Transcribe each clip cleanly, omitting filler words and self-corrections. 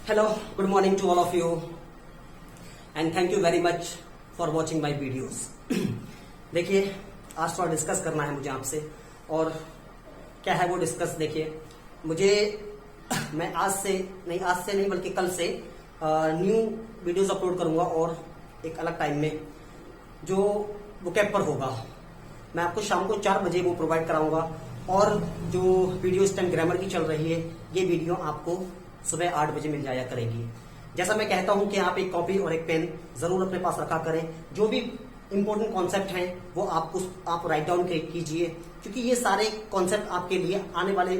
Hello, good morning to all of you and thank you very much for watching my videos. देखिए आज थोड़ा discuss करना है मुझे आपसे और क्या है वो डिस्कस। देखिए मुझे मैं आज से नहीं बल्कि कल से न्यू वीडियोस अपलोड करूंगा और एक अलग टाइम में जो वोकैब पर होगा मैं आपको शाम को 4 बजे वो प्रोवाइड कराऊंगा और जो वीडियो इस टाइम ग्रामर की चल रही है ये वीडियो आपको सुबह 8 बजे मिल जाया करेगी। जैसा मैं कहता हूं कि आप एक कॉपी और एक पेन जरूर अपने पास रखा करें। जो भी इंपॉर्टेंट कॉन्सेप्ट हैं वो आप राइट डाउन कीजिए, क्योंकि ये सारे कॉन्सेप्ट आपके लिए आने वाले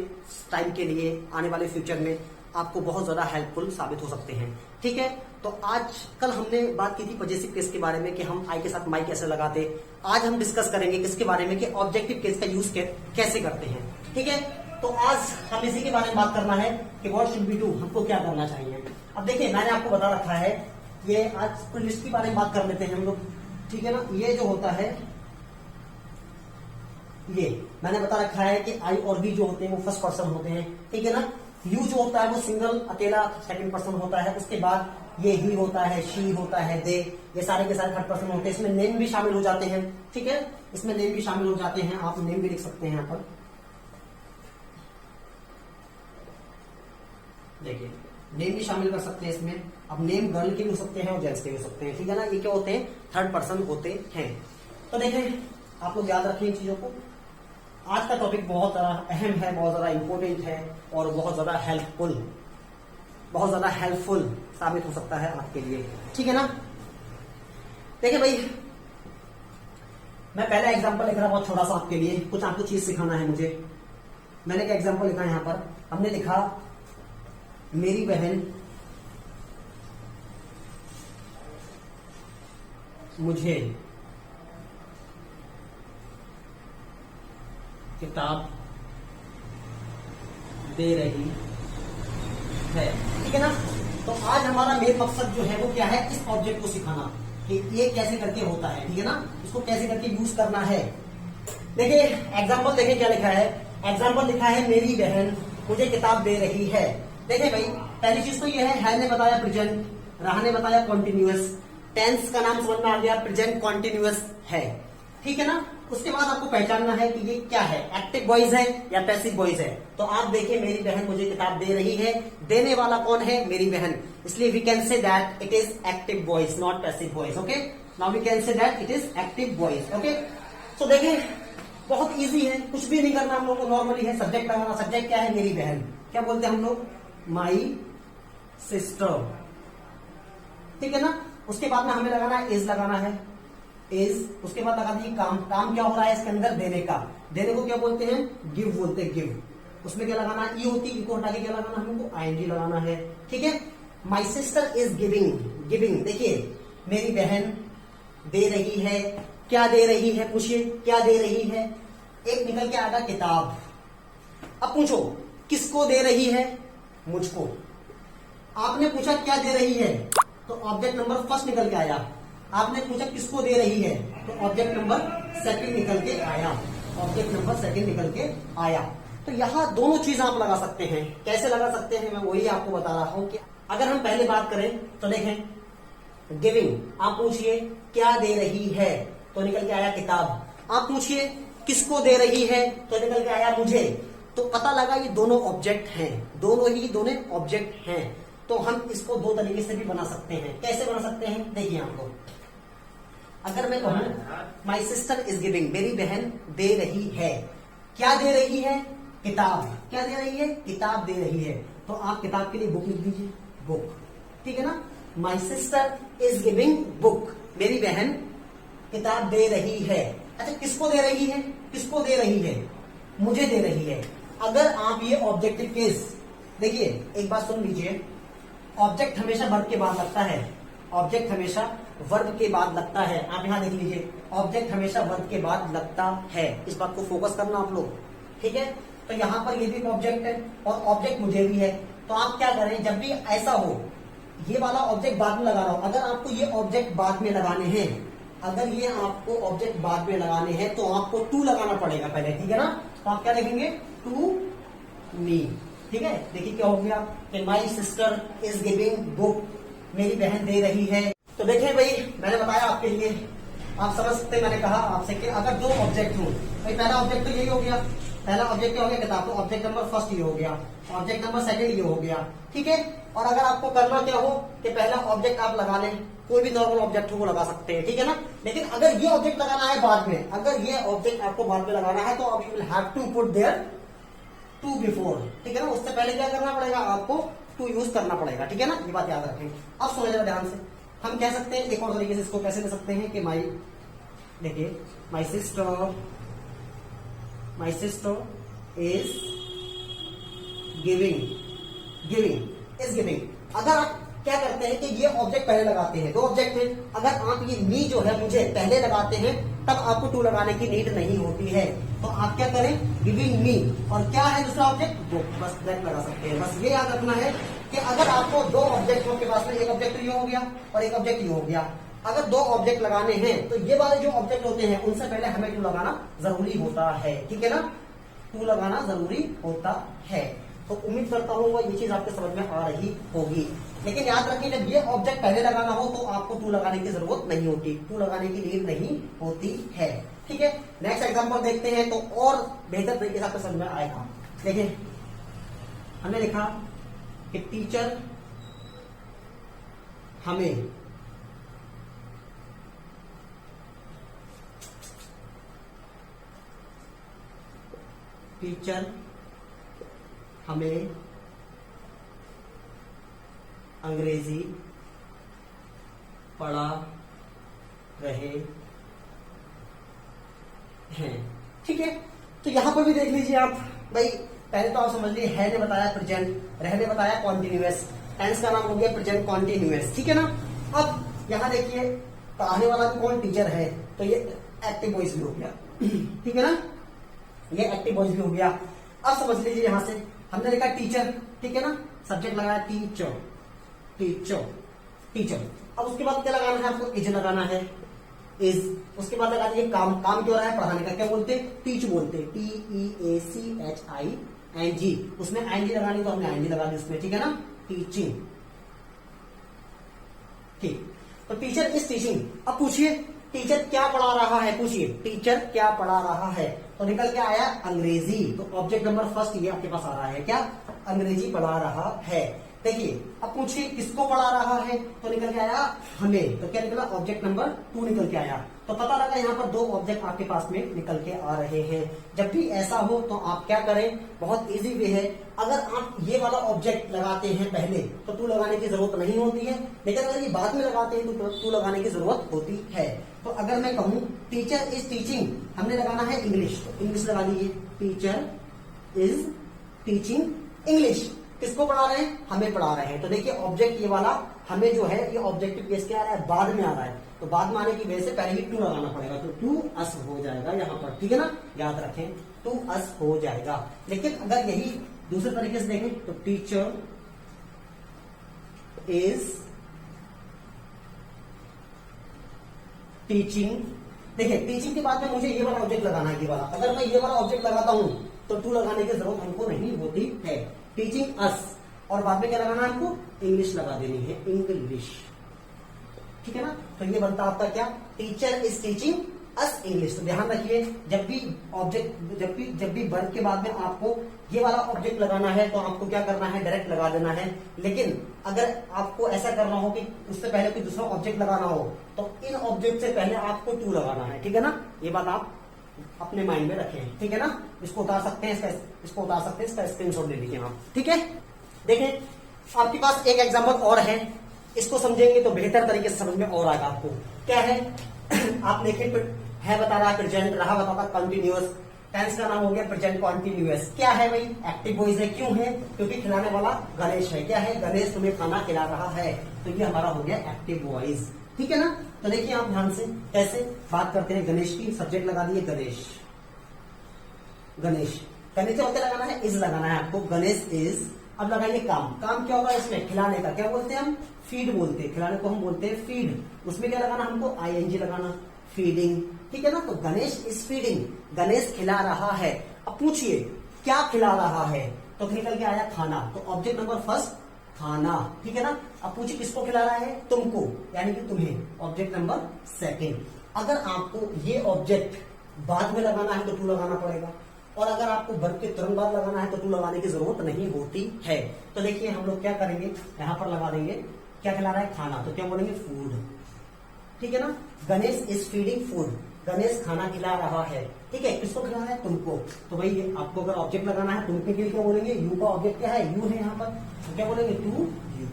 टाइम के लिए आने वाले फ्यूचर में आपको बहुत ज्यादा हेल्पफुल साबित हो सकते हैं। ठीक है, तो आज कल हमने बात की थी पजेसिव केस के बारे में कि हम आई के साथ माई कैसे लगाते। आज हम डिस्कस करेंगे किसके बारे में कि ऑब्जेक्टिव केस का यूज कैसे करते हैं। ठीक है, तो आज हम इसी के बारे में बात करना है कि व्हाट शुड बी डू, हमको क्या करना चाहिए। अब देखिए मैंने आपको बता रखा है, ये आज कोई लिस्ट के बारे में बात कर लेते हैं हम लोग। ठीक है ना, ये जो होता है ये मैंने बता रखा है कि आई और बी जो होते हैं वो फर्स्ट पर्सन होते हैं। ठीक है ना, यू जो होता है वो सिंगल अकेला सेकंड पर्सन होता है। उसके बाद ये ही होता है, शी होता है, दे, ये सारे के सारे थर्ड पर्सन होते हैं। इसमें नेम भी शामिल हो जाते हैं। ठीक है, इसमें नेम भी शामिल हो जाते हैं, आप नेम भी लिख सकते हैं यहाँ पर। देखिए नेम भी शामिल कर सकते हैं इसमें। अब नेम गर्ल के भी हो सकते हैं और जेंट्स के भी हो सकते हैं। ठीक है ना, ये क्या होते हैं, थर्ड पर्सन होते हैं। तो देखें आप लोग याद रखें इन चीजों को। आज का टॉपिक बहुत ज्यादा अहम है, बहुत ज्यादा इंपॉर्टेंट है और बहुत ज्यादा हेल्पफुल साबित हो सकता है आपके लिए। ठीक है ना, देखिए भाई मैं पहला एग्जांपल लिख रहा हूं बहुत छोटा सा आपके लिए, कुछ आपको चीज सिखाना है मुझे। मैंने क्या एग्जांपल लिखा यहां पर, हमने लिखा मेरी बहन मुझे किताब दे रही है। ठीक है ना, तो आज हमारा मेन मकसद जो है वो क्या है, इस ऑब्जेक्ट को सिखाना कि ये कैसे करके होता है। ठीक है ना, इसको कैसे करके यूज करना है। देखिए एग्जांपल देखिए क्या लिखा है। एग्जांपल लिखा है मेरी बहन मुझे किताब दे रही है। देखिए भाई पहली चीज तो ये है ने बताया प्रेजेंट, रहा ने बताया कॉन्टिन्यूअस, टेंस का नाम समझ में आ गया, प्रेजेंट कॉन्टिन्यूअस है। ठीक है ना, उसके बाद आपको पहचानना है कि ये क्या है, एक्टिव वॉइस है या पैसिव वॉइस है। तो आप देखिए मेरी बहन मुझे किताब दे रही है, देने वाला कौन है, मेरी बहन, इसलिए we can say that it is active voice not passive voice. Okay, now we can say that it is active voice. Okay, तो देखिए बहुत इजी है, कुछ भी नहीं करना हम लोग को, नॉर्मली है सब्जेक्ट लगाना। सब्जेक्ट क्या है, मेरी बहन, क्या बोलते हैं हम लोग, माई सिस्टर। ठीक है ना, उसके बाद में हमें लगाना है इज, लगाना है इज। उसके बाद लगा दीजिए काम। काम क्या हो रहा है इसके अंदर, देने का। देने को क्या बोलते हैं, गिव बोलते हैं, गिव। उसमें क्या लगाना है, ई होती, ई को हटा के क्या लगाना है हमको, आईएनजी लगाना है। ठीक है, my sister is giving. Giving देखिए मेरी बहन दे रही है, क्या दे रही है, पूछिए क्या दे रही है। एक निकल के आएगा किताब। अब पूछो किसको दे रही है, मुझको। आपने पूछा क्या दे रही है, तो ऑब्जेक्ट नंबर फर्स्ट निकल के आया। आपने पूछा किसको दे रही है, तो ऑब्जेक्ट नंबर सेकंड निकल के आया। ऑब्जेक्ट नंबर सेकंड निकल के आया। तो यहां दोनों चीज आप लगा सकते हैं। कैसे लगा सकते हैं मैं वही आपको बता रहा हूं कि अगर हम पहले बात करें तो देखें गिविंग, आप पूछिए क्या दे रही है, तो निकल के आया किताब। आप पूछिए किसको दे रही है, तो निकल के आया मुझे। तो पता लगा ये दोनों ऑब्जेक्ट हैं, दोनों ऑब्जेक्ट हैं। तो हम इसको दो तरीके से भी बना सकते हैं। कैसे बना सकते हैं, देखिए आप लोग, अगर मैं कहूं माई सिस्टर इज गिविंग, मेरी बहन दे रही है, क्या दे रही है, किताब। क्या दे रही है, किताब दे रही है। तो आप किताब के लिए बुक लिख दीजिए, बुक। ठीक है ना, my sister is giving book, मेरी बहन किताब दे रही है। अच्छा किसको दे रही है, किसको दे रही है, मुझे दे रही है। अगर आप ये ऑब्जेक्टिव केस देखिए, एक बात सुन लीजिए, ऑब्जेक्ट हमेशा वर्ब के बाद लगता है। ऑब्जेक्ट हमेशा वर्ब के बाद लगता है। आप यहां देख लीजिए, ऑब्जेक्ट हमेशा वर्ब के बाद लगता है। इस बात को फोकस करना आप लोग। ठीक है, तो यहां पर ये भी ऑब्जेक्ट है और ऑब्जेक्ट मुझे भी है। तो आप क्या करें, जब भी ऐसा हो ये वाला ऑब्जेक्ट बाद में लगाना हो, अगर आपको ये ऑब्जेक्ट बाद में लगाने हैं, अगर ये आपको ऑब्जेक्ट बाद में लगाने हैं तो आपको टू लगाना पड़ेगा पहले। ठीक है ना, तो आप क्या लिखेंगे, टू मी। ठीक है, देखिए क्या हो गया कि my sister is giving book, मेरी बहन दे रही है। तो देखें भाई, मैंने बताया आपके लिए, आप समझ सकते हैं, मैंने कहा आपसे कि अगर दो ऑब्जेक्ट हो, भाई पहला ऑब्जेक्ट तो यही हो गया, पहला ऑब्जेक्ट क्या हो गया किताब, तो ऑब्जेक्ट नंबर फर्स्ट ये हो गया, ऑब्जेक्ट नंबर सेकंड ये हो गया, ठीक है। और अगर आपको करना क्या हो कि पहला ऑब्जेक्ट आप लगा लें, कोई भी नॉर्मल ऑब्जेक्ट को लगा सकते हैं, ठीक है ना। लेकिन अगर ये ऑब्जेक्ट लगाना है बाद में, अगर ये ऑब्जेक्ट आपको बाद में लगाना है, तो अब you will have to put there to before, ठीक है ना। उससे पहले क्या करना पड़ेगा, आपको टू यूज करना पड़ेगा, ठीक है ना, ये बात याद रखें। अब सुनो जरा ध्यान से, हम कह सकते हैं एक और तरीके से इसको कैसे ले सकते हैं कि माई, देखिए my sister is giving, is giving. अगर आप क्या करते हैं कि ये ऑब्जेक्ट पहले लगाते हैं, दो ऑब्जेक्ट है, अगर आप ये मी जो है मुझे पहले लगाते हैं, तब आपको टू लगाने की नीड नहीं होती है। तो आप क्या करें, गिविंग मी, और क्या है दूसरा ऑब्जेक्ट, बुक, बस दैट लगा सकते हैं। बस ये याद रखना है कि अगर आपको दो ऑब्जेक्ट आपके पास में, एक ऑब्जेक्ट ये हो गया और एक ऑब्जेक्ट ये हो गया, अगर दो ऑब्जेक्ट लगाने हैं तो ये वाले जो ऑब्जेक्ट होते हैं उनसे पहले हमें टू लगाना जरूरी होता है, ठीक है ना, टू लगाना जरूरी होता है। तो उम्मीद करता हूँ ये चीज आपके समझ में आ रही होगी। लेकिन याद रखिए, जब ये ऑब्जेक्ट पहले लगाना हो तो आपको टू लगाने की जरूरत नहीं होती, टू लगाने की नीड नहीं होती है, ठीक है। नेक्स्ट एग्जांपल देखते हैं तो और बेहतर तरीके से आपको समझ में आएगा। देखिए हमने लिखा कि टीचर हमें अंग्रेजी पढ़ा रहे हैं, ठीक है। तो यहां पर भी देख लीजिए आप, भाई पहले तो आप समझ लीजिए, है ने बताया प्रेजेंट, रहने बताया कॉन्टिन्यूअस, टेंस का नाम हो गया प्रेजेंट कॉन्टिन्यूअस, ठीक है ना। अब यहां देखिए पढ़ाने वाला भी कौन, टीचर है, तो ये एक्टिव वॉइस भी हो गया, ठीक है ना, ये एक्टिव वॉइस भी हो गया। अब समझ लीजिए यहां से हमने लिखा टीचर, ठीक है ना, सब्जेक्ट लगाया टीचर, अब उसके बाद क्या लगाना है आपको, इज लगाना है, इज, उसके बाद लगा दिए काम, काम क्यों रहा है, पढ़ाने का, क्या बोलते हैं, टीच बोलते हैं, TEACHING, उसमें ING लगानी तो हमने ING लगा दी उसमें, ठीक है ना, टीचिंग, ठीक। तो टीचर इज टीचिंग। अब पूछिए टीचर क्या पढ़ा रहा है, पूछिए टीचर क्या पढ़ा रहा है, तो निकल के आया अंग्रेजी। तो ऑब्जेक्ट नंबर फर्स्ट ये आपके पास आ रहा है, क्या, अंग्रेजी पढ़ा रहा है। देखिए अब पूछिए किसको पढ़ा रहा है, तो निकल के आया हमें, तो क्या निकला, ऑब्जेक्ट नंबर 2 निकल के आया। तो पता लगा यहाँ पर दो ऑब्जेक्ट आपके पास में निकल के आ रहे हैं। जब भी ऐसा हो तो आप क्या करें, बहुत इजी वे है, अगर आप ये वाला ऑब्जेक्ट लगाते हैं पहले तो टू लगाने की जरूरत नहीं होती है, लेकिन अगर ये बाद में लगाते हैं तो टू लगाने की जरूरत होती है। तो अगर मैं कहूं टीचर इज टीचिंग, हमने लगाना है इंग्लिश, तो इंग्लिश लगा दीजिए, टीचर इज टीचिंग इंग्लिश। किसको पढ़ा रहे हैं, हमें पढ़ा रहे हैं। तो देखिए ऑब्जेक्ट ये वाला हमें जो है ये ऑब्जेक्टिव केस क्या आ रहा है, बाद में आ रहा है, तो बाद में आने की वजह से पहले ही टू लगाना पड़ेगा, तो टू अस हो जाएगा यहाँ पर, ठीक है ना, याद रखें टू अस हो जाएगा। लेकिन अगर यही दूसरे तरीके से देखें तो टीचर इज टीचिंग, देखिए टीचिंग के बाद में मुझे ये वाला ऑब्जेक्ट लगाना है, ये वाला, अगर मैं ये वाला ऑब्जेक्ट लगाता हूं तो टू लगाने की जरूरत हमको नहीं होती है। टीचिंग अस, और बाद में क्या लगाना है आपको, इंग्लिश लगा देनी है, इंग्लिश, ठीक है ना। तो ये बनता आपका क्या, teacher is teaching us English. तो ध्यान रखिए जब भी ऑब्जेक्ट, जब भी वर्ब के बाद में आपको ये वाला ऑब्जेक्ट लगाना है तो आपको क्या करना है, डायरेक्ट लगा देना है। लेकिन अगर आपको ऐसा करना हो कि उससे पहले कोई दूसरा ऑब्जेक्ट लगाना हो तो इन ऑब्जेक्ट से पहले आपको टू लगाना है, ठीक है ना। ये बात आप अपने माइंड में रखें, ठीक है ना। इसको उतार सकते हैं, इसको उतार सकते हैं, इसका स्क्रीनशॉट ले लीजिए आप, ठीक है। देखें आपके पास एक एग्जाम्पल और है, इसको समझेंगे तो बेहतर तरीके से समझ में और आएगा आपको। क्या है आप देखें, है बता रहा प्रेजेंट, रहा बता रहा कंटिन्यूअस, टेंस का नाम हो गया प्रेजेंट कॉन्टिन्यूअस। क्या है भाई, एक्टिव वॉइस है, क्यों है, क्योंकि खिलाने वाला गणेश है। क्या है, गणेश तुम्हें खाना खिला रहा है, तो ये हमारा हो गया एक्टिव वॉइस, ठीक है ना। तो देखिए आप ध्यान से कैसे बात करते हैं गणेश की, सब्जेक्ट लगा दिए गणेश, गणेश, गणेश होते लगाना है, इज लगाना है आपको, गणेश इज। अब लगाइए काम, काम क्या होगा इसमें, खिलाने का, क्या बोलते हैं हम, फीड बोलते हैं, खिलाने को हम बोलते हैं फीड। उसमें क्या लगाना हमको, ING लगाना, फीडिंग, ठीक है ना। तो गणेश इज फीडिंग, गणेश खिला रहा है। अब पूछिए क्या खिला रहा है, तो निकल के आया खाना, तो ऑब्जेक्ट नंबर फर्स्ट खाना, ठीक है ना। अब पूछिए किसको खिला रहा है, तुमको, यानी कि तुम्हें, ऑब्जेक्ट नंबर सेकंड। अगर आपको ये ऑब्जेक्ट बाद में लगाना है तो टू लगाना पड़ेगा, और अगर आपको वर्ब के तुरंत बाद लगाना है तो टू लगाने की जरूरत नहीं होती है। तो देखिए हम लोग क्या करेंगे, यहां पर लगा देंगे, क्या खिला रहा है, खाना, तो क्या बोलेंगे, फूड, ठीक है ना। Ganesh is feeding food, Ganesh खाना खिला रहा है, ठीक है। किसको खिला रहा है, तुमको। तो भाई आपको अगर ऑब्जेक्ट लगाना है तुमके के लिए क्या बोलेंगे, यू का ऑब्जेक्ट क्या है, यू है यहाँ पर, तो क्या बोलेंगे, to you.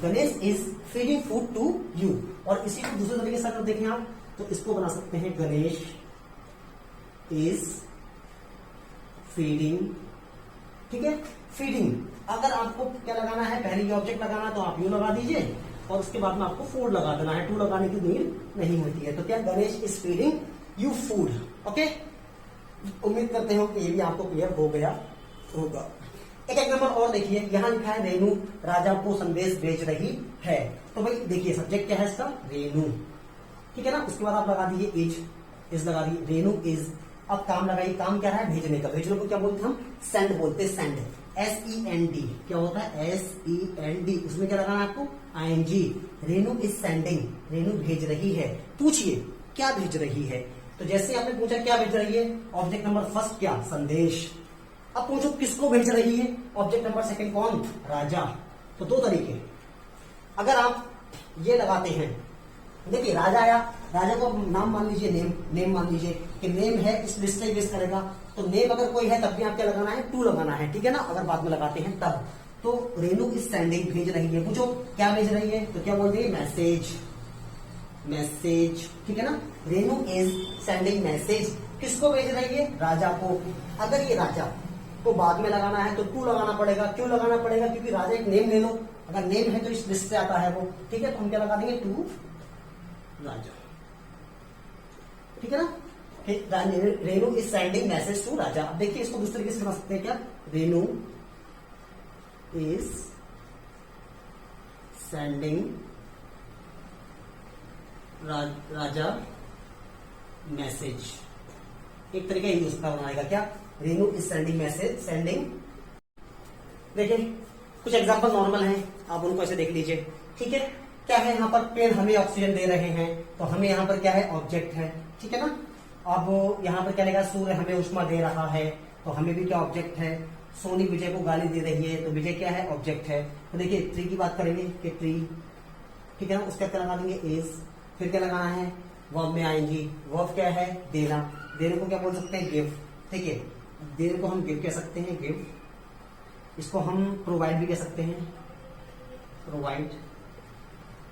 Ganesh is feeding food to you. और इसी को दूसरे तरीके से अगर देखें आप तो इसको बना सकते हैं, गणेश इज फीडिंग, ठीक है, फीडिंग। अगर आपको क्या लगाना है, पहले ये ऑब्जेक्ट लगाना है तो आप यू लगा दीजिए, और उसके बाद में आपको फूड लगा देना है, टू लगाने की नीड नहीं होती है। तो क्या, Ganesh is feeding you food, okay. उम्मीद करते हो कि ये भी आपको क्लियर हो गया होगा। एक नंबर और देखिए, यहां लिखा है रेनू राजा को संदेश भेज रही है। तो भाई देखिए सब्जेक्ट क्या है इसका, रेनू, ठीक है ना। उसके बाद आप लगा दीजिए इज लगा दीजिए, रेनू इज। अब काम लगाइए, काम क्या है, भेजने का। भेजने को क्या बोलते हैं हम, सेंड बोलते हैं, सेंड, SEND। क्या होता है, SEND। उसमें क्या लगाना है आपको, ING। Renu is sending, Renu भेज रही है। पूछिए क्या भेज रही है, तो जैसे आपने पूछा क्या भेज रही है, ऑब्जेक्ट नंबर फर्स्ट क्या, संदेश। अब पूछो किसको भेज रही है, ऑब्जेक्ट नंबर सेकंड कौन, राजा। तो दो तरीके, अगर आप ये लगाते हैं, देखिए राजा आया, राजा को नाम मान लीजिए, नेम मान लीजिए कि नेम है, इस लिस्ट से बेस करेगा। तो नेम अगर कोई है तब भी आप क्या लगाना है, टू लगाना है, ठीक है ना, अगर बाद में लगाते हैं तब। तो रेनू इज सेंडिंग, भेज रही है। पूछो क्या भेज रही है, तो क्या बोल रही है, मैसेज, मैसेज, ठीक है ना। रेनू इज सेंडिंग मैसेज, किसको भेज रही है, राजा को। अगर ये राजा को बाद में लगाना है तो टू लगाना पड़ेगा। क्यों लगाना पड़ेगा, क्योंकि राजा एक नेम ले लो, अगर नेम है तो इस लिस्ट से आता है वो, ठीक है। तो हम क्या लगा देंगे, टू राजा, ठीक है ना। Renu is sending message to Raja. अब देखिए इसको दूसरे तरीके से बना सकते हैं, क्या, Renu is sending Raja message. एक तरीका यूज का बनाएगा, क्या, Renu is sending message, sending. देखिए कुछ एग्जांपल नॉर्मल हैं, आप उनको ऐसे देख लीजिए, ठीक है। क्या है यहाँ पर, पेड़ हमें ऑक्सीजन दे रहे हैं, तो हमें यहाँ पर क्या है, ऑब्जेक्ट है, ठीक है ना। अब यहाँ पर क्या लिखा, सूर्य हमें उष्मा दे रहा है, तो हमें भी क्या, ऑब्जेक्ट है। सोनी विजय को गाली दे रही है, तो विजय क्या है, ऑब्जेक्ट है। तो देखिए ट्री की बात करेंगे कि ट्री, ठीक है ना, उसका क्या लगा देंगे, इज। फिर क्या लगाना है, वर्ब में आएंगी, वर्ब क्या है, देना, देने को क्या बोल सकते हैं, गिव, ठीक है। देने को हम गिव कह सकते हैं, गिव। इसको हम प्रोवाइड भी कह सकते हैं, प्रोवाइड।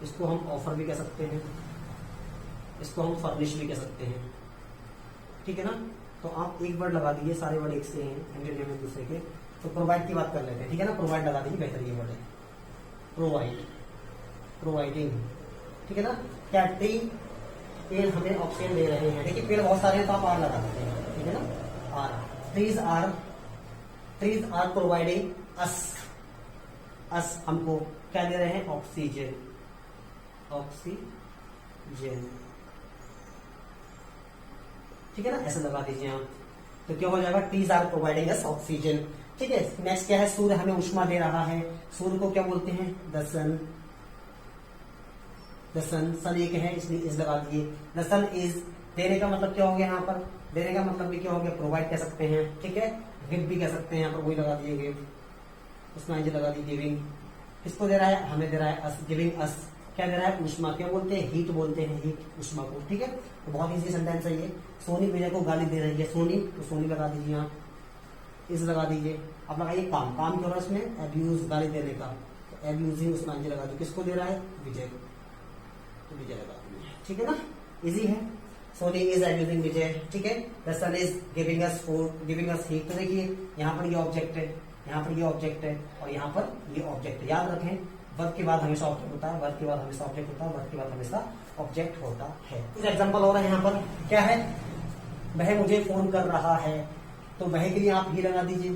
इसको हम ऑफर भी कह सकते हैं, इसको हम फर्निश भी कह सकते हैं, ठीक है ना। तो आप एक वर्ड लगा दीजिए, सारे वर्ड एक से हैं, एंटोनिम एक दूसरे के। तो प्रोवाइड की बात कर लेते हैं, ठीक है ना, प्रोवाइड लगा दीजिए, बेहतर ये वर्ड है, प्रोवाइड, प्रोवाइडिंग, ठीक है ना। क्या, ट्री, पेड़ हमें ऑक्सीजन दे रहे हैं। देखिए पेड़ बहुत सारे हैं तो आप आर लगा सकते हैं, ठीक है ना, are. Trees are providing us हमको क्या दे रहे हैं, ऑक्सीजन, ऑक्सीजन, ठीक है ना, ऐसे लगा दीजिए आप। तो क्या हो जाएगा, trees are providing us oxygen, ठीक है। नेक्स्ट क्या है, सूर्य हमें उष्मा दे रहा है, सूर्य को क्या बोलते हैं, द सन, द सन, सन एक है इसलिए इस लगा दिए। द सन इज, देने का मतलब क्या हो गया यहाँ पर, देने का मतलब भी क्या हो गया, प्रोवाइड कह सकते हैं, ठीक है। गिव भी कह सकते हैं, यहाँ पर वही लगा दिए गिव, उसमें आगे लगा दी गिविंग। किसको दे रहा है, हमें दे रहा है, अस, गिविंग अस। क्या दे रहा है, उष्मा, क्या बोलते हैं, हीट बोलते हैं, हीट, उष्मा को, ठीक है। तो बहुत इजी सेंटेंस है ये। सोनी विजय को गाली दे रही है, सोनी, तो सोनी लगा दीजिए आप, इस लगा दीजिए। अब लगाइए काम, काम क्या हो रहा है इसमें, एब्यूज, गाली देने का, तो एब्यूजिंग, उसमें आगे लगा दीजिए। किसको दे रहा है, विजय को, तो विजय लगा दीजिए, ठीक है ना, इजी है। सोनी इज एब्यूजिंग विजय, ठीक है। The sun is giving us food, giving us heat. तो देखिए यहाँ पर ये ऑब्जेक्ट है, यहाँ पर ये ऑब्जेक्ट है, और यहाँ पर ये ऑब्जेक्ट है। याद रखें, वर्ब के बाद हमेशा ऑब्जेक्ट होता है, वर्ब के बाद हमेशा ऑब्जेक्ट होता है, वर्ब के बाद हमेशा ऑब्जेक्ट होता है। कुछ एग्जांपल हो रहा है यहाँ पर, क्या है, वह मुझे फोन कर रहा है, तो वह के लिए आप ही लगा दीजिए,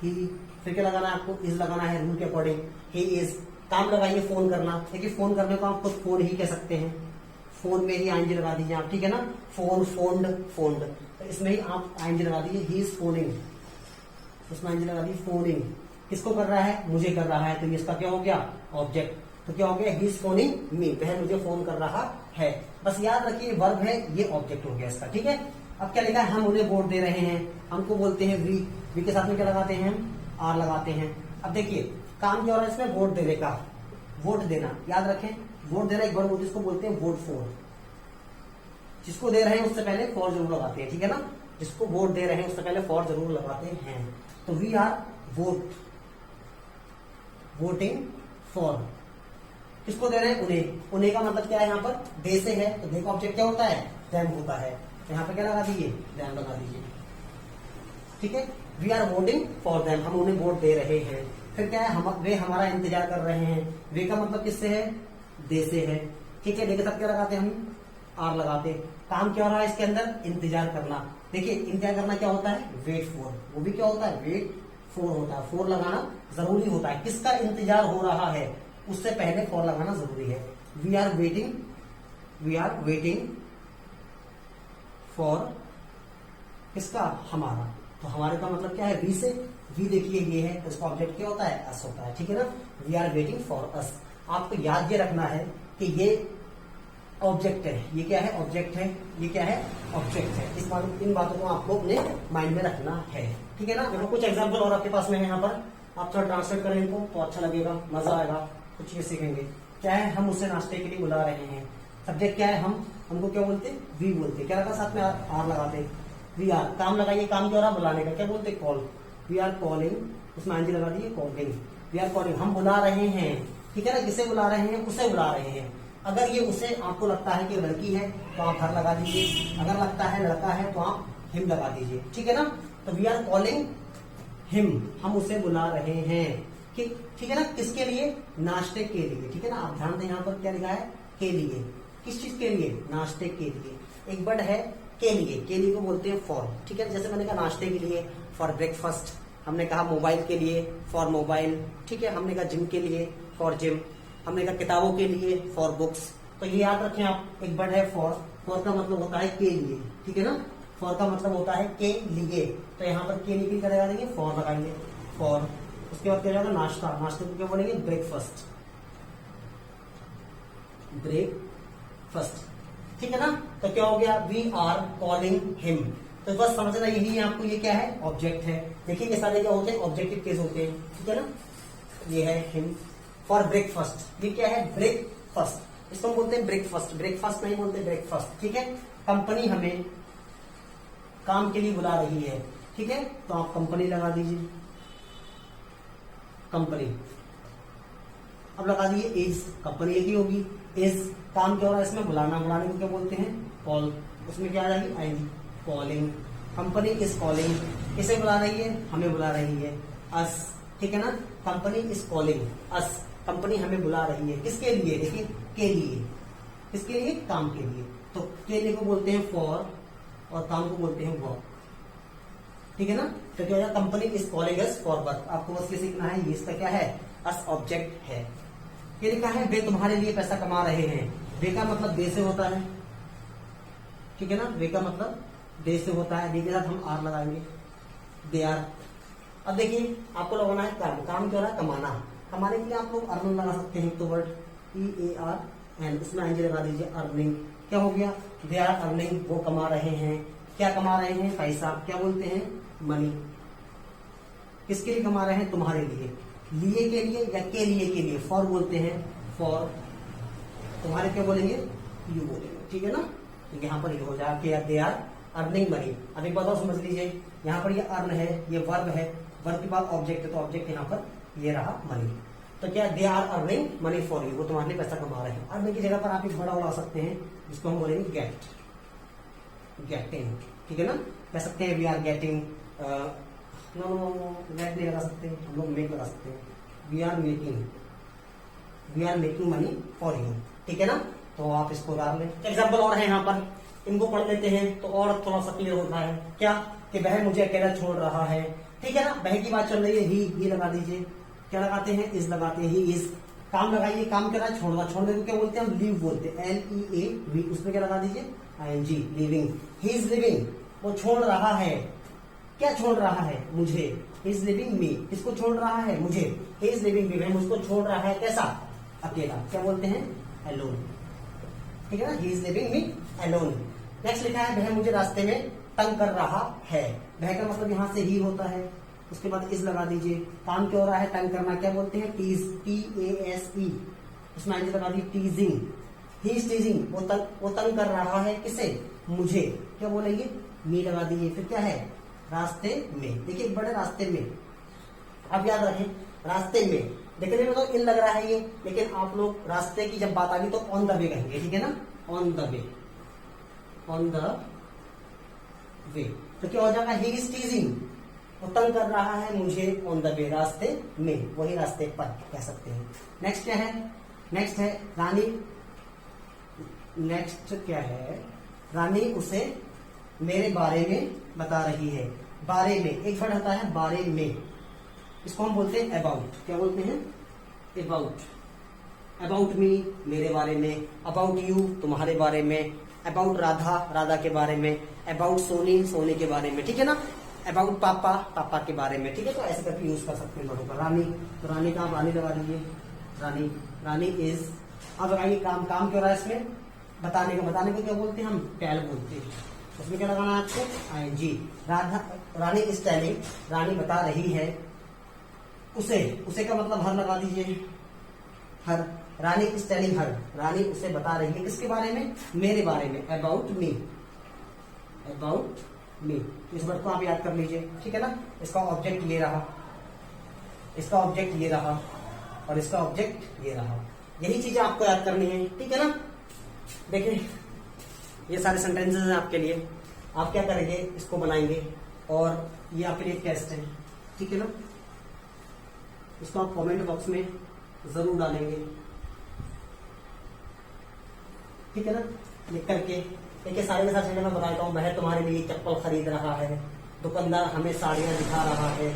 ही। फिर क्या लगाना है आपको, इज लगाना है, रूल के अकॉर्डिंग, ही इज। काम लगाइए, फोन करना, देखिए फोन करने को आप खुद फोन ही कह सकते हैं, फोन में ही आईएनजी लगा दीजिए आप, ठीक है ना। फोन, फोन्ड, फोन्ड, तो इसमें ही आप आईएनजी लगा दीजिए, ही इज फोनिंग, उसमें आईएनजी लगा दी। फोनिंग किसको कर रहा है, मुझे कर रहा है, तो ये इसका क्या हो गया, ऑब्जेक्ट। तो क्या हो गया, ही इज फोनिंग मी, वह मुझे फोन कर रहा है। बस याद रखिए वर्ब है, ये ऑब्जेक्ट हो गया इसका, ठीक है। अब क्या लिखा है, हम उन्हें वोट दे रहे हैं, हमको बोलते हैं वी, वी के साथ में क्या लगाते हैं, आर लगाते हैं। अब देखिए काम क्या हो रहा है इसमें, वोट देने का, वोट देना, याद रखें वोट देना एक वर्ब होती है, इसको बोलते हैं वोट फॉर। जिसको दे रहे हैं उससे पहले फॉर जरूर लगाते हैं, ठीक है ना, जिसको वोट दे रहे हैं उससे पहले फॉर जरूर लगाते हैं। तो we are vote, voting for, किसको दे रहे हैं, उन्हें। उन्हें का मतलब क्या है, यहाँ पर दे से है, तो दे का ऑब्जेक्ट क्या होता है, देम होता है, तो यहाँ पे क्या लगा दीजिए, देम लगा दीजिए, ठीक है। We are voting for them, हम उन्हें वोट दे रहे हैं। फिर क्या है, हम वे हमारा इंतजार कर रहे हैं, वे का मतलब किससे है, दे से है, ठीक है। दे के साथ क्या लगाते हैं हम, आर लगाते। काम क्या हो रहा है इसके अंदर, इंतजार करना। देखिए इंतजार करना क्या होता है, वेट फॉर, वो भी क्या होता है, वेट फॉर होता है। फॉर लगाना जरूरी होता है, किसका इंतजार हो रहा है उससे पहले फॉर लगाना जरूरी है। We are waiting, we are waiting for, किसका, हमारा। तो हमारे का मतलब क्या है, वी से। वी देखिए ये है, इसका ऑब्जेक्ट क्या होता है, अस होता है, ठीक है ना। We are waiting for us. आपको याद ये रखना है कि ये ऑब्जेक्ट है, ये क्या है, ऑब्जेक्ट है, ये क्या है, ऑब्जेक्ट है। इन बातों को आपको अपने माइंड में रखना है, ठीक है ना। देखो कुछ एग्जांपल और आपके पास में है यहाँ पर, आप थोड़ा ट्रांसलेट करें इनको तो अच्छा लगेगा, मजा आएगा, कुछ ये सीखेंगे। क्या है, हम उसे नाश्ते के लिए बुला रहे हैं। सब्जेक्ट क्या है, हमको क्या बोलते, वी बोलते। क्या लगा साथ में, आर लगाते। वी आर, काम लगाइए, काम क्या हो रहा, बुलाने का, क्या बोलते, कॉल। वी आर कॉलिंग, उसमें आईएनजी लगा दिए, कॉलिंग। वी आर कॉलिंग, हम बुला रहे हैं, ठीक है ना। किसे बुला रहे हैं, उसे बुला रहे हैं। अगर ये उसे आपको लगता है कि लड़की है तो आप हर लगा दीजिए, अगर लगता है लड़का है तो आप हिम लगा दीजिए, ठीक है ना। तो वी आर कॉलिंग हिम, हम उसे बुला रहे हैं, ठीक है ना। किसके लिए, नाश्ते के लिए, ठीक है ना। आप ध्यान दें यहाँ पर क्या लिखा है, के लिए। किस चीज के लिए, नाश्ते के लिए। एक वर्ड है के लिए, के लिए को बोलते हैं फॉर, ठीक है। जैसे मैंने कहा नाश्ते के लिए, फॉर ब्रेकफास्ट। हमने कहा मोबाइल के लिए, फॉर मोबाइल, ठीक है। हमने कहा जिम के लिए, फॉर जिम। हमने कहा किताबों के लिए, फॉर बुक्स। तो ये याद रखें आप, एक वर्ड है फॉर, फॉर का मतलब होता है के लिए, ठीक है ना। फॉर का मतलब होता है के लिए, तो यहाँ पर के लिए क्या लगा देंगे, फॉर लगाएंगे, फॉर। उसके बाद क्या जाएगा, नाश्ता, नाश्ते को क्या बोलेंगे, ब्रेकफास्ट, ब्रेकफास्ट, ठीक है ना। तो क्या हो गया, वी आर कॉलिंग हिम। तो बस समझना यही है आपको, ये क्या है, ऑब्जेक्ट है। देखिए ये सारे क्या होते हैं, ऑब्जेक्टिव केस होते हैं, ठीक है ना। ये है हिम। फॉर ब्रेकफास्ट, ये क्या है, ब्रेकफास्ट, इसको हम बोलते हैं ब्रेकफास्ट, ब्रेकफास्ट नहीं बोलते, ब्रेकफास्ट, ठीक है। कंपनी हमें काम के लिए बुला रही है, ठीक है, तो आप कंपनी लगा दीजिए, कंपनी। अब लगा दिए इज, कंपनी एक ही होगी, इज। काम क्या हो रहा है इसमें, बुलाना, बुलाने को क्या बोलते हैं, कॉल। उसमें क्या आ जाएगी, ING, calling. Company is calling, किसे बुला रही है, हमें बुला रही है, अस, ठीक है ना। Company is calling us, company हमें बुला रही है, किसके लिए, देखिए के लिए, किसके लिए, काम के लिए। तो के लिए को बोलते हैं फॉर और काम को बोलते हैं वर्क, ठीक है ना। तो क्या होगा, company is calling us for work. आपको बस ये सीखना है, ये इसका क्या है, अस ऑब्जेक्ट है। ये लिखा है वे तुम्हारे लिए पैसा कमा रहे हैं। वे का मतलब दे से होता है, ठीक है ना। वे का मतलब दे से होता है, दे के साथ हम आर लगाएंगे, दे आर। अब देखिए आपको लगाना है काम, काम क्या हो रहा है, कमाना। कमाने के लिए आप लोग अर्निंग लगा सकते हैं, तो वर्ड EARN, उसमें आईएनजी लगा दीजिए, अर्निंग। क्या हो गया, दे आर अर्निंग, वो कमा रहे हैं। क्या कमा रहे हैं, पैसा, क्या बोलते हैं, मनी। किसके लिए कमा रहे हैं, तुम्हारे लिए, लिए के लिए या के लिए, फॉर बोलते हैं, फॉर। तुम्हारे क्या बोलेंगे, यू बोलेंगे, ठीक है ना। तो यहाँ पर ये हो जाएगा, दे आर अर्निंग मनी। अब एक बात और समझ लीजिए, यहाँ पर ये अर्न है, ये वर्ब है, वर्ब के बाद ऑब्जेक्ट है, तो ऑब्जेक्ट यहाँ पर ये रहा मनी। तो क्या, they are earning money for you, वो तुम्हारे लिए पैसा कमा रहे हैं। अर्निंग की जगह पर आप एक बड़ा उड़ा सकते हैं, जिसको हम बोलेंगे गेट, गेटिंग, ठीक है ना। कह सकते हैं we are getting, no get नहीं लगा सकते, हम लोग मेक लगा सकते हैं, we are making, we are making money for you, ठीक है ना। तो आप इसको डाल लें। एग्जाम्पल और है यहाँ पर, इनको पढ़ लेते हैं तो और थोड़ा सा क्लियर होता है। क्या, कि वह मुझे अकेला छोड़ रहा है, ठीक है ना। वह की बात चल रही है, ही लगा दीजिए। क्या लगाते हैं, इज लगाते हैं, ही इज। काम लगाइए, काम क्या है, छोड़ना, छोड़ने को क्या बोलते हैं, हम लीव बोलते हैं, LEAV। उसमें क्या लगा दीजिए, ING, living. He is living, वो छोड़ रहा है, क्या छोड़ रहा है? मुझे। ही इज लिविंग मी, किसको छोड़ रहा है? मुझे। ही इज लिविंग मी, वह मुझको छोड़ रहा है कैसा? अकेला। क्या बोलते हैं? अलोन। ठीक है ना, he is living me alone. Next लिखा है वह मुझे रास्ते में तंग कर रहा है। वह का मतलब यहां से ही होता है, उसके बाद इस लगा दीजिए। काम क्या हो रहा है? तंग करना। क्या बोलते हैं? Tease, TASE। उसमें आगे लगा दी टीजिंग। ही इज टीजिंग, वो तंग कर रहा है किसे? मुझे। क्या बोलेंगे? मी लगा दीजिए। फिर क्या है? रास्ते में। देखिए एक बड़े रास्ते में, अब याद रखें रास्ते में। देखने में तो इन लग रहा है ये, लेकिन आप लोग रास्ते की जब बात आ गई तो ऑन द वे कहेंगे, ठीक है ना? On the way, on the way. तो क्या हो जाएगा? ही इज टीजिंग, वो तंग कर रहा है मुझे ऑन द वे, रास्ते में, वही रास्ते पर कह सकते हैं। नेक्स्ट क्या है? नेक्स्ट है रानी। नेक्स्ट क्या है? रानी उसे मेरे बारे में बता रही है। बारे में, एक वर्ड होता है बारे में, इसको हम बोलते हैं अबाउट। क्या बोलते हैं? अबाउट। अबाउट मी, मेरे बारे में। अबाउट यू, तुम्हारे बारे में। अबाउट राधा, राधा के बारे में। अबाउट सोनी, सोनी के बारे में, ठीक है ना? अबाउट पापा, पापा के बारे में, ठीक है? तो ऐसे करके यूज कर सकते हैं वर्डों का। रानी, तो रानी का रानी लगा दीजिए। रानी, रानी इज। अब लगाइए काम। काम क्यों रहा है इसमें? बताने को। बताने को क्या बोलते हैं हम? टेल बोलते हैं। उसमें क्या लगाना है आपको? ING। Radha, Rani is telling, Rani बता रही है उसे। उसे का मतलब हर लगा दीजिए, हर। रानी इज टेलिंग हर, रानी उसे बता रही है किसके बारे में? मेरे बारे में। About me, about me. इस वर्ड को आप याद कर लीजिए, ठीक है ना? इसका ऑब्जेक्ट ये रहा, इसका ऑब्जेक्ट ये रहा, और इसका ऑब्जेक्ट ये रहा। यही चीजें आपको याद करनी है, ठीक है ना? देखिए ये सारे सेंटेंसेस हैं आपके लिए। आप क्या करेंगे? इसको बनाएंगे, और ये आपके लिए टेस्ट है, ठीक है ना? इसको आप कमेंट बॉक्स में जरूर डालेंगे, ठीक है ना? लिख करके। देखिए सारे के साथ चीजें मैं बताता हूँ। वह तुम्हारे लिए चप्पल खरीद रहा है, दुकानदार हमें साड़ियां दिखा रहा है,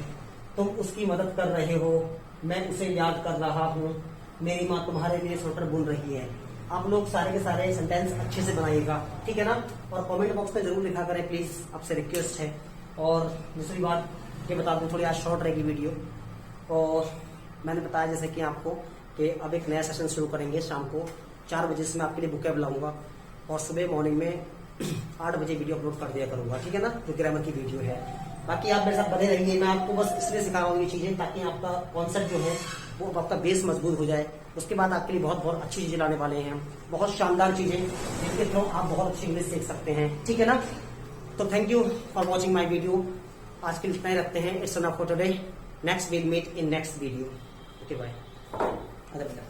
तुम उसकी मदद कर रहे हो, मैं उसे याद कर रहा हूँ, मेरी माँ तुम्हारे लिए स्वेटर बुन रही है। आप लोग सारे के सारे सेंटेंस अच्छे से बनाइएगा, ठीक है ना? और कमेंट बॉक्स में जरूर लिखा करें प्लीज, आपसे रिक्वेस्ट है। और दूसरी बात ये बता दूं, थोड़ी आज शॉर्ट रहेगी वीडियो। और मैंने बताया जैसे कि आपको कि अब एक नया सेशन शुरू करेंगे शाम को 4 बजे से। मैं आपके लिए बुकें बुलाऊंगा, और सुबह मॉर्निंग में 8 बजे वीडियो अपलोड कर दिया करूंगा, ठीक है ना? जो ग्रामर की वीडियो है। बाकी आप मेरे साथ बने रहिए। मैं आपको बस इसलिए सिखा रहा हूँ ये चीजें, ताकि आपका कॉन्सेप्ट जो है वो आपका बेस मजबूत हो जाए। उसके बाद आपके लिए बहुत बहुत अच्छी चीजें लाने वाले हैं हम, बहुत शानदार चीजें, जिनके थ्रू आप बहुत अच्छी इंग्लिश सीख सकते हैं, ठीक है ना? तो thank you for watching my video. आज के लिए इतना ही रखते हैं। It's enough for today. Next will meet in next video. Okay bye. अरे बेटा